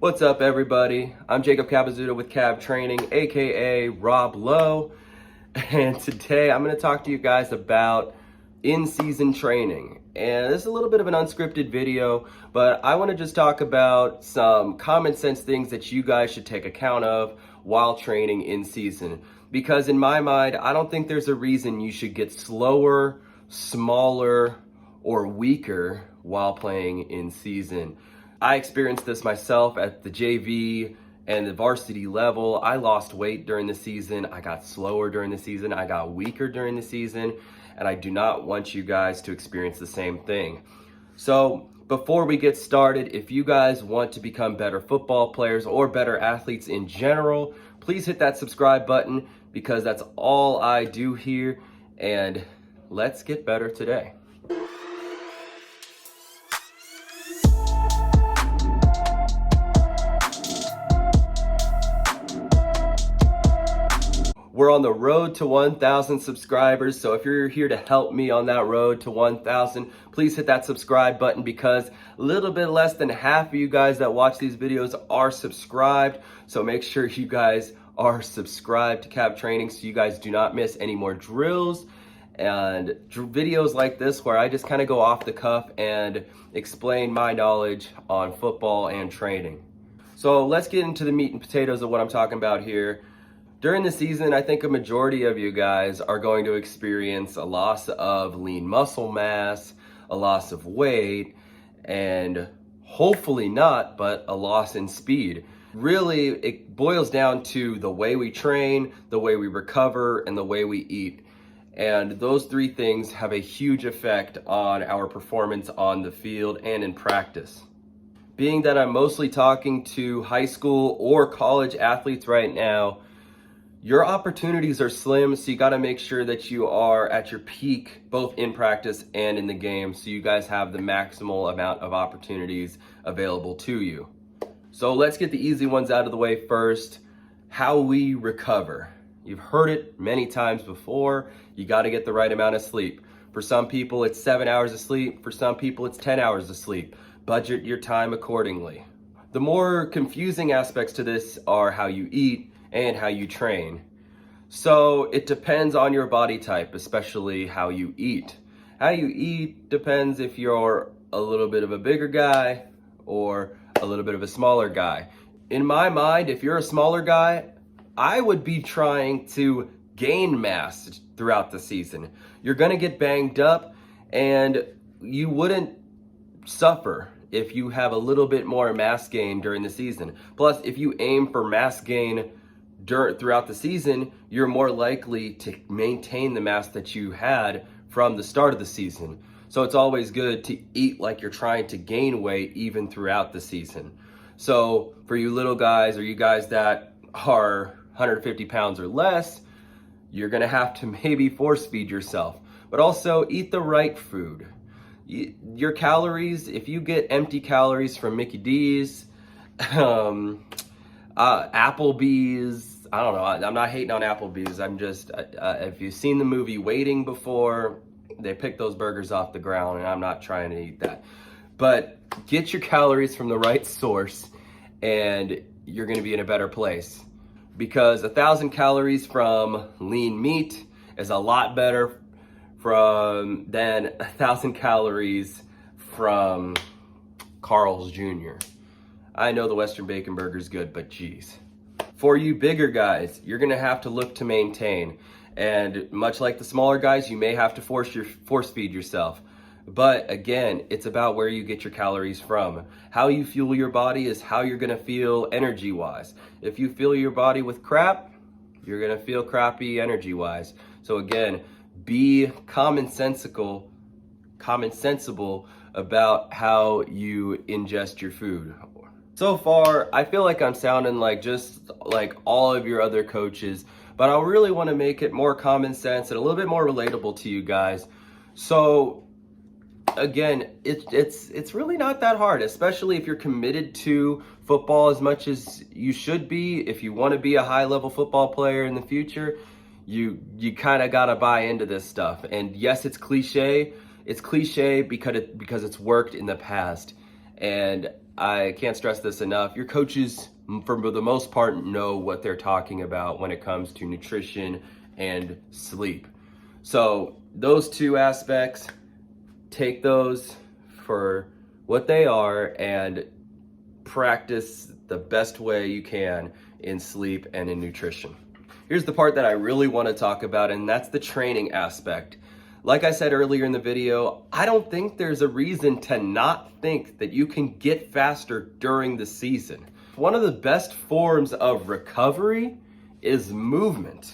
What's up, everybody? I'm Jacob Capizzuto with Cab Training, aka Rob Lowe, and today I'm going to talk to you guys about in-season training. And this is a little bit of an unscripted video, but I want to just talk about some common sense things that you guys should take account of while training in season. Because in my mind, I don't think there's a reason you should get slower, smaller, or weaker while playing in season. I experienced this myself at the JV and the varsity level. I lost weight during the season. I got slower during the season. I got weaker during the season. And I do not want you guys to experience the same thing. So before we get started, if you guys want to become better football players or better athletes in general, please hit that subscribe button because that's all I do here. And let's get better today. We're on the road to 1,000 subscribers, so if you're here to help me on that road to 1,000, please hit that subscribe button because a little bit less than half of you guys that watch these videos are subscribed. So make sure you guys are subscribed to Cab Training so you guys do not miss any more drills and videos like this where I just kind of go off the cuff and explain my knowledge on football and training. So let's get into the meat and potatoes of what I'm talking about here. During the season, I think a majority of you guys are going to experience a loss of lean muscle mass, a loss of weight, and hopefully not, but a loss in speed. Really, it boils down to the way we train, the way we recover, and the way we eat. And those three things have a huge effect on our performance on the field and in practice. Being that I'm mostly talking to high school or college athletes right now, your opportunities are slim, so you got to make sure that you are at your peak, both in practice and in the game, so you guys have the maximal amount of opportunities available to you. So let's get the easy ones out of the way first. How we recover. You've heard it many times before. You got to get the right amount of sleep. For some people, it's 7 hours of sleep. For some people, it's 10 hours of sleep. Budget your time accordingly. The more confusing aspects to this are how you eat and how you train. So it depends on your body type, especially how you eat. How you eat depends if you're a little bit of a bigger guy or a little bit of a smaller guy. In my mind, if you're a smaller guy, I would be trying to gain mass throughout the season. You're gonna get banged up and you wouldn't suffer if you have a little bit more mass gain during the season. Plus, if you aim for mass gain throughout the season, you're more likely to maintain the mass that you had from the start of the season. So it's always good to eat like you're trying to gain weight even throughout the season. So for you little guys or you guys that are 150 pounds or less, you're gonna have to maybe force feed yourself, but also eat the right food. Your calories, if you get empty calories from Mickey D's, Applebee's, I don't know, I'm not hating on Applebee's, I'm just, if you've seen the movie Waiting before, they pick those burgers off the ground and I'm not trying to eat that. But get your calories from the right source and you're gonna be in a better place. Because 1,000 calories from lean meat is a lot better than 1,000 calories from Carl's Jr. I know the Western Bacon Burger is good, but geez. For you bigger guys, you're gonna have to look to maintain. And much like the smaller guys, you may have to force feed yourself. But again, it's about where you get your calories from. How you fuel your body is how you're gonna feel energy-wise. If you fuel your body with crap, you're gonna feel crappy energy-wise. So again, be commonsensible about how you ingest your food. So far, I feel like I'm sounding like just like all of your other coaches, but I really want to make it more common sense and a little bit more relatable to you guys. So again, it's really not that hard, especially if you're committed to football as much as you should be. If you want to be a high-level football player in the future, you kind of got to buy into this stuff. And yes, it's cliche. It's cliche because it's worked in the past. And I can't stress this enough. Your coaches, for the most part, know what they're talking about when it comes to nutrition and sleep. So those two aspects, take those for what they are and practice the best way you can in sleep and in nutrition. Here's the part that I really want to talk about, and that's the training aspect. Like I said earlier in the video, I don't think there's a reason to not think that you can get faster during the season. One of the best forms of recovery is movement.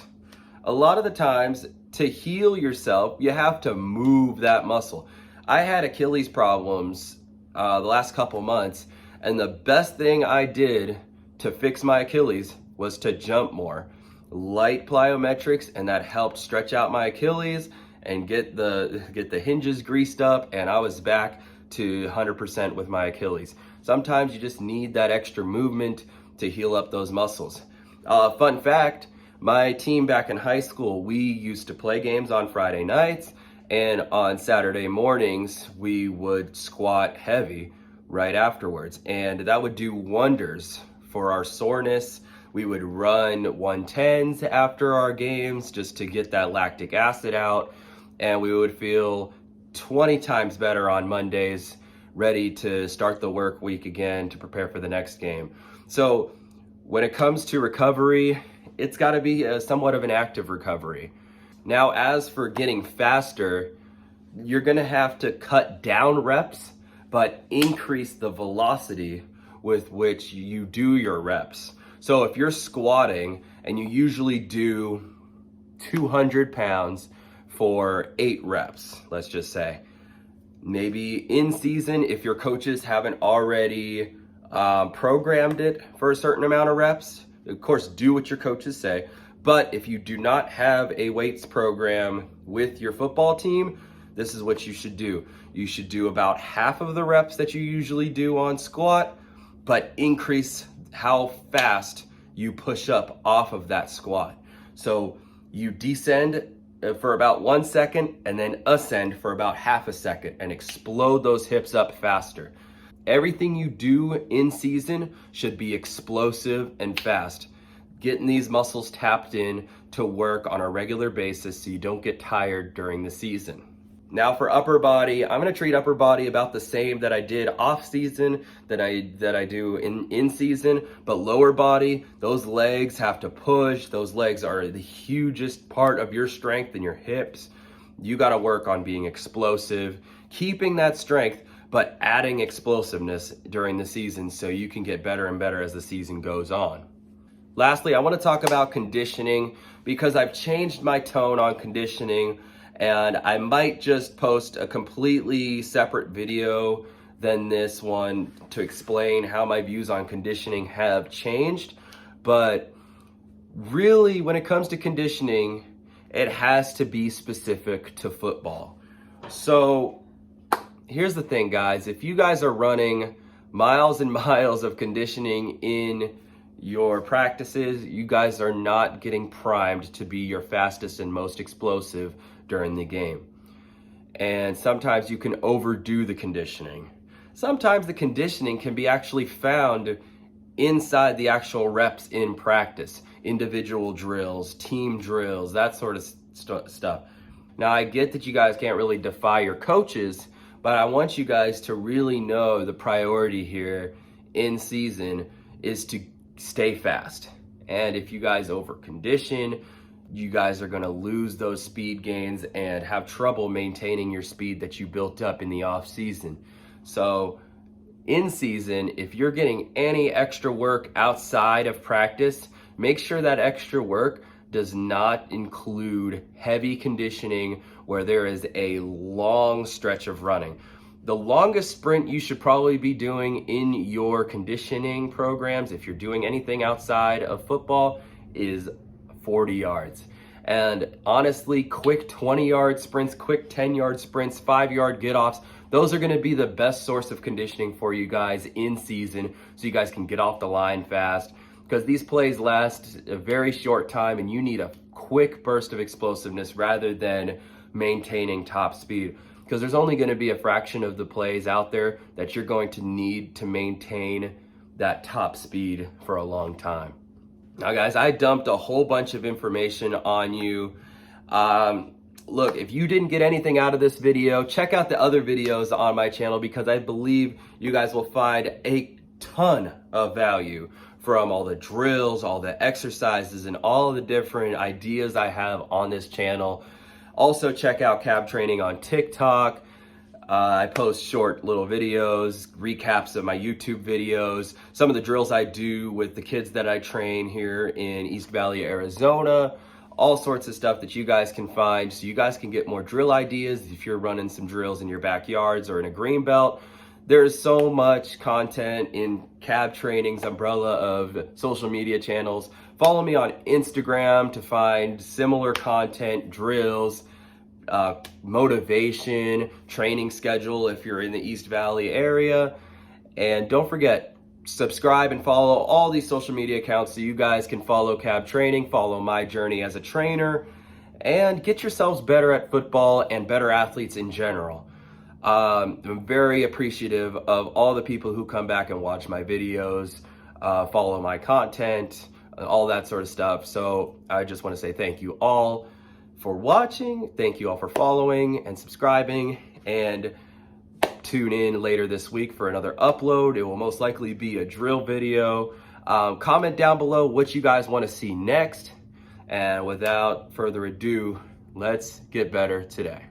A lot of the times, to heal yourself, you have to move that muscle. I had Achilles problems the last couple months, and the best thing I did to fix my Achilles was to jump more. Light plyometrics, and that helped stretch out my Achilles and get the hinges greased up, and I was back to 100% with my Achilles. Sometimes you just need that extra movement to heal up those muscles. Fun fact, my team back in high school, we used to play games on Friday nights, and on Saturday mornings, we would squat heavy right afterwards, and that would do wonders for our soreness. We would run 110s after our games just to get that lactic acid out, and we would feel 20 times better on Mondays, ready to start the work week again to prepare for the next game. So when it comes to recovery, it's got to be somewhat of an active recovery. Now, as for getting faster, you're going to have to cut down reps, but increase the velocity with which you do your reps. So if you're squatting and you usually do 200 pounds for 8 reps, let's just say, maybe in season, if your coaches haven't already programmed it for a certain amount of reps, of course, do what your coaches say. But if you do not have a weights program with your football team, this is what you should do. You should do about half of the reps that you usually do on squat, but increase how fast you push up off of that squat. So you descend for about 1 second and then ascend for about half a second and explode those hips up faster. Everything you do in season should be explosive and fast. Getting these muscles tapped in to work on a regular basis so you don't get tired during the season. Now for upper body, I'm going to treat upper body about the same that I did off season that I do in season, but lower body, those legs have to push. Those legs are the hugest part of your strength and your hips. You got to work on being explosive, keeping that strength, but adding explosiveness during the season so you can get better and better as the season goes on. Lastly, I want to talk about conditioning because I've changed my tone on conditioning, and I might just post a completely separate video than this one to explain how my views on conditioning have changed. But really, when it comes to conditioning, it has to be specific to football. So here's the thing, guys. If you guys are running miles and miles of conditioning in your practices, you guys are not getting primed to be your fastest and most explosive during the game. And sometimes you can overdo the conditioning. Sometimes the conditioning can be actually found inside the actual reps in practice, individual drills, team drills, that sort of stuff. Now, I get that you guys can't really defy your coaches, but I want you guys to really know the priority here in season is to stay fast. And if you guys over condition, you guys are going to lose those speed gains and have trouble maintaining your speed that you built up in the off season. So in season, if you're getting any extra work outside of practice, make sure that extra work does not include heavy conditioning where there is a long stretch of running. The longest sprint you should probably be doing in your conditioning programs, if you're doing anything outside of football, is 40 yards. And honestly, quick 20-yard sprints, quick 10-yard sprints, 5-yard get-offs, those are gonna be the best source of conditioning for you guys in season so you guys can get off the line fast, because these plays last a very short time and you need a quick burst of explosiveness rather than maintaining top speed. because there's only going to be a fraction of the plays out there that you're going to need to maintain that top speed for a long time. Now guys, I dumped a whole bunch of information on you. Look, if you didn't get anything out of this video, check out the other videos on my channel, because I believe you guys will find a ton of value from all the drills, all the exercises, and all the different ideas I have on this channel. Also, check out Cab Training on TikTok. I post short little videos, recaps of my YouTube videos, some of the drills I do with the kids that I train here in East Valley, Arizona, all sorts of stuff that you guys can find so you guys can get more drill ideas if you're running some drills in your backyards or in a green belt. There's so much content in Cab Training's umbrella of social media channels. Follow me on Instagram to find similar content, drills, motivation, training schedule if you're in the East Valley area. And don't forget, subscribe and follow all these social media accounts so you guys can follow Cab Training, follow my journey as a trainer, and get yourselves better at football and better athletes in general. I'm very appreciative of all the people who come back and watch my videos, follow my content, all that sort of stuff. So I just want to say thank you all for watching. Thank you all for following and subscribing, and tune in later this week for another upload. It will most likely be a drill video. Comment down below what you guys want to see next. And without further ado, let's get better today.